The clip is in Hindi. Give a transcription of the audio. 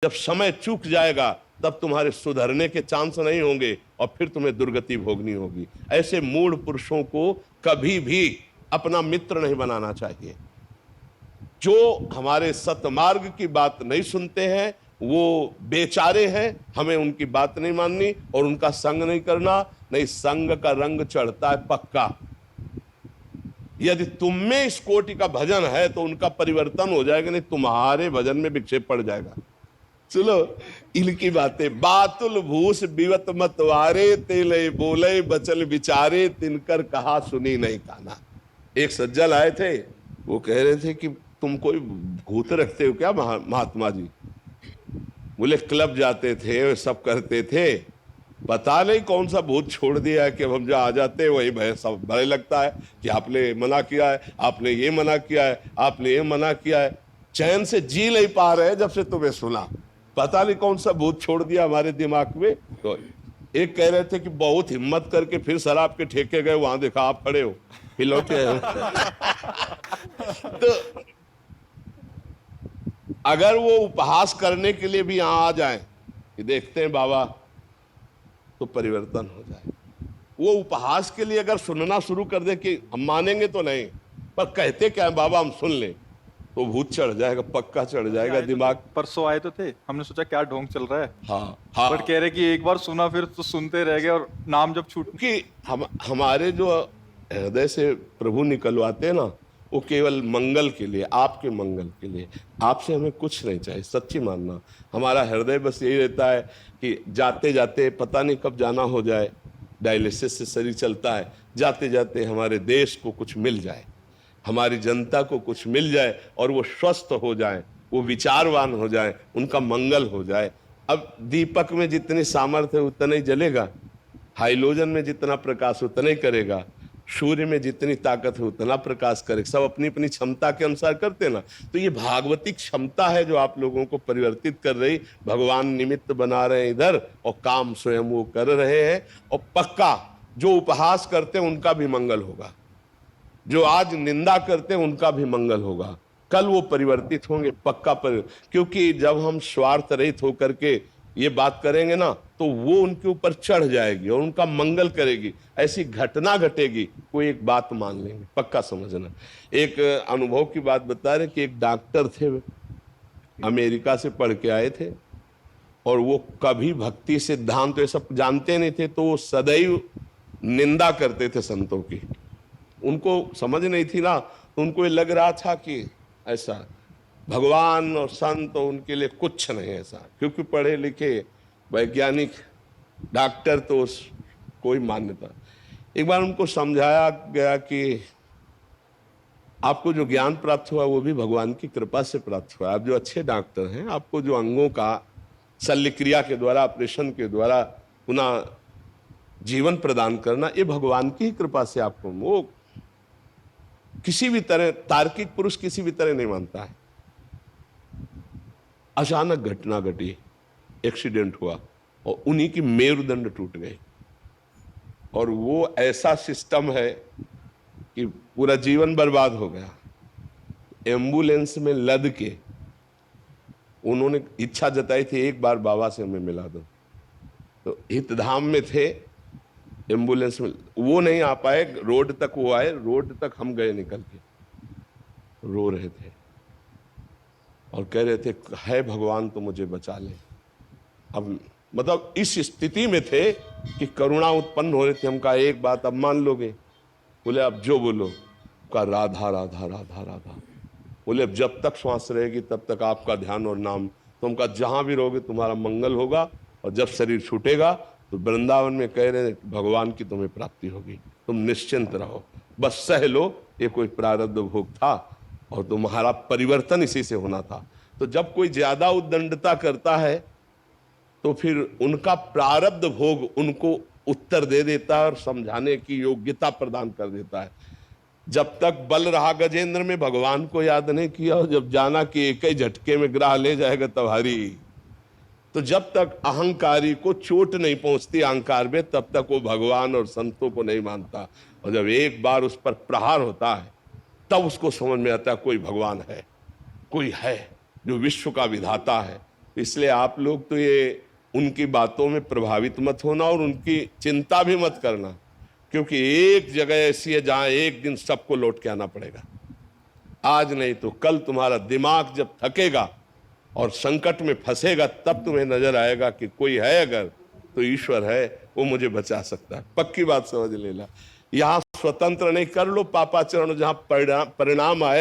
जब समय चूक जाएगा तब तुम्हारे सुधरने के चांस नहीं होंगे और फिर तुम्हें दुर्गति भोगनी होगी। ऐसे मूढ़ पुरुषों को कभी भी अपना मित्र नहीं बनाना चाहिए। जो हमारे सतमार्ग की बात नहीं सुनते हैं वो बेचारे हैं, हमें उनकी बात नहीं माननी और उनका संग नहीं करना। नहीं, संग का रंग चढ़ता है पक्का। यदि तुम में इस कोटि का भजन है तो उनका परिवर्तन हो जाएगा, नहीं तुम्हारे भजन में विक्षेप पड़ जाएगा। चलो इनकी बातें। बातुल भूस बिवत मतवारे, तेले बोले बचल विचारे, तिनकर कहा सुनी नहीं काना। एक सज्जन आए थे, वो कह रहे थे कि तुम कोई भूत रखते हो क्या महात्मा जी? बोले क्लब जाते थे, सब करते थे, पता नहीं कौन सा भूत छोड़ दिया है कि अब हम जहाँ आ जाते हैं वही भय सब भय लगता है कि आपने मना किया है, आपने ये मना किया है, आपने ये मना किया है। चैन से जी नहीं पा रहे जब से तुम्हें सुना, पता नहीं कौन सा भूत छोड़ दिया हमारे दिमाग में। तो एक कह रहे थे कि बहुत हिम्मत करके फिर शराब के ठेके गए, वहां देखा आप खड़े हो, फिर लौटे। तो अगर वो उपहास करने के लिए भी यहां आ जाए कि देखते हैं बाबा, तो परिवर्तन हो जाए। वो उपहास के लिए अगर सुनना शुरू कर दे कि हम मानेंगे तो नहीं, पर कहते क्या है बाबा हम सुन ले, तो भूत चढ़ जाएगा, पक्का चढ़ जाएगा दिमाग। परसों आए तो थे, हमने सोचा क्या ढोंग चल रहा है। हाँ हाँ, बट कह रहे कि एक बार सुना फिर तो सुनते रह गए और नाम जब छूट कि हमारे जो हृदय से प्रभु निकलवाते हैं ना, वो केवल मंगल के लिए, आपके मंगल के लिए। आपसे हमें कुछ नहीं चाहिए, सच्ची मानना। हमारा हृदय बस यही रहता है कि जाते जाते पता नहीं कब जाना हो जाए, डायलिसिस से शरीर चलता है, जाते जाते हमारे देश को कुछ मिल जाए, हमारी जनता को कुछ मिल जाए और वो स्वस्थ हो जाए, वो विचारवान हो जाए, उनका मंगल हो जाए। अब दीपक में जितनी सामर्थ्य है उतना ही जलेगा, हाइलोजन में जितना प्रकाश उतना ही करेगा, सूर्य में जितनी ताकत है उतना प्रकाश करे। सब अपनी अपनी क्षमता के अनुसार करते ना। तो ये भागवती क्षमता है जो आप लोगों को परिवर्तित कर रही। भगवान निमित्त बना रहे हैं इधर और काम स्वयं वो कर रहे हैं। और पक्का जो उपहास करते हैं उनका भी मंगल होगा, जो आज निंदा करते हैं उनका भी मंगल होगा। कल वो परिवर्तित होंगे पक्का क्योंकि जब हम स्वार्थ रहित होकर के ये बात करेंगे ना, तो वो उनके ऊपर चढ़ जाएगी और उनका मंगल करेगी। ऐसी घटना घटेगी, कोई एक बात मान लेंगे, पक्का समझना। एक अनुभव की बात बता रहे कि एक डॉक्टर थे, अमेरिका से पढ़ के आए थे और वो कभी भक्ति सिद्धांत ये सब जानते नहीं थे, तो वो सदैव निंदा करते थे संतों की। उनको समझ नहीं थी ना, तो उनको ये लग रहा था कि ऐसा भगवान और संत तो उनके लिए कुछ नहीं ऐसा, क्योंकि पढ़े लिखे वैज्ञानिक डॉक्टर तो कोई मान्यता। एक बार उनको समझाया गया कि आपको जो ज्ञान प्राप्त हुआ वो भी भगवान की कृपा से प्राप्त हुआ। आप जो अच्छे डॉक्टर हैं, आपको जो अंगों का शल्य क्रिया के द्वारा, ऑपरेशन के द्वारा पुनः जीवन प्रदान करना, ये भगवान की ही कृपा से आपको, वो किसी भी तरह तार्किक पुरुष किसी भी तरह नहीं मानता है। अचानक घटना घटी, एक्सीडेंट हुआ और उन्हीं की मेरुदंड टूट गई। और वो ऐसा सिस्टम है कि पूरा जीवन बर्बाद हो गया। एम्बुलेंस में लद के उन्होंने इच्छा जताई थी एक बार बाबा से हमें मिला दो। तो हितधाम में थे, एम्बुलेंस में वो नहीं आ पाए, रोड तक वो आए, रोड तक हम गए निकल के, रो रहे थे और कह रहे थे है भगवान तो मुझे बचा ले। अब मतलब इस स्थिति में थे कि करुणा उत्पन्न हो रही थी। हम कहा एक बात अब मान लोगे? बोले अब जो बोलो। का राधा राधा राधा राधा। बोले अब जब तक श्वास रहेगी तब तक आपका ध्यान और नाम। तो हम कहा जहां भी रहोगे तुम्हारा मंगल होगा, और जब शरीर छूटेगा तो वृंदावन में कह रहे भगवान की तुम्हें प्राप्ति होगी, तुम निश्चिंत रहो, बस सह लो, ये कोई प्रारब्ध भोग था और तुम्हारा परिवर्तन इसी से होना था। तो जब कोई ज्यादा उद्दंडता करता है तो फिर उनका प्रारब्ध भोग उनको उत्तर दे देता है और समझाने की योग्यता प्रदान कर देता है। जब तक बल रहा गजेंद्र में भगवान को याद नहीं किया, और जब जाना कि एक ही झटके में ग्राह ले जाएगा तुम्हारी, तो जब तक अहंकारी को चोट नहीं पहुंचती अहंकार में, तब तक वो भगवान और संतों को नहीं मानता। और जब एक बार उस पर प्रहार होता है तब उसको समझ में आता है कोई भगवान है, कोई है जो विश्व का विधाता है, इसलिए आप लोग तो ये उनकी बातों में प्रभावित मत होना और उनकी चिंता भी मत करना, क्योंकि एक जगह ऐसी है जहां एक दिन सबको लौट के आना पड़ेगा। आज नहीं तो कल तुम्हारा दिमाग जब थकेगा और संकट में फंसेगा, तब तुम्हें नजर आएगा कि कोई है अगर तो ईश्वर है, वो मुझे बचा सकता है। पक्की बात समझ लेना। यहां स्वतंत्र नहीं, कर लो पापाचरण, जहां परिणाम आए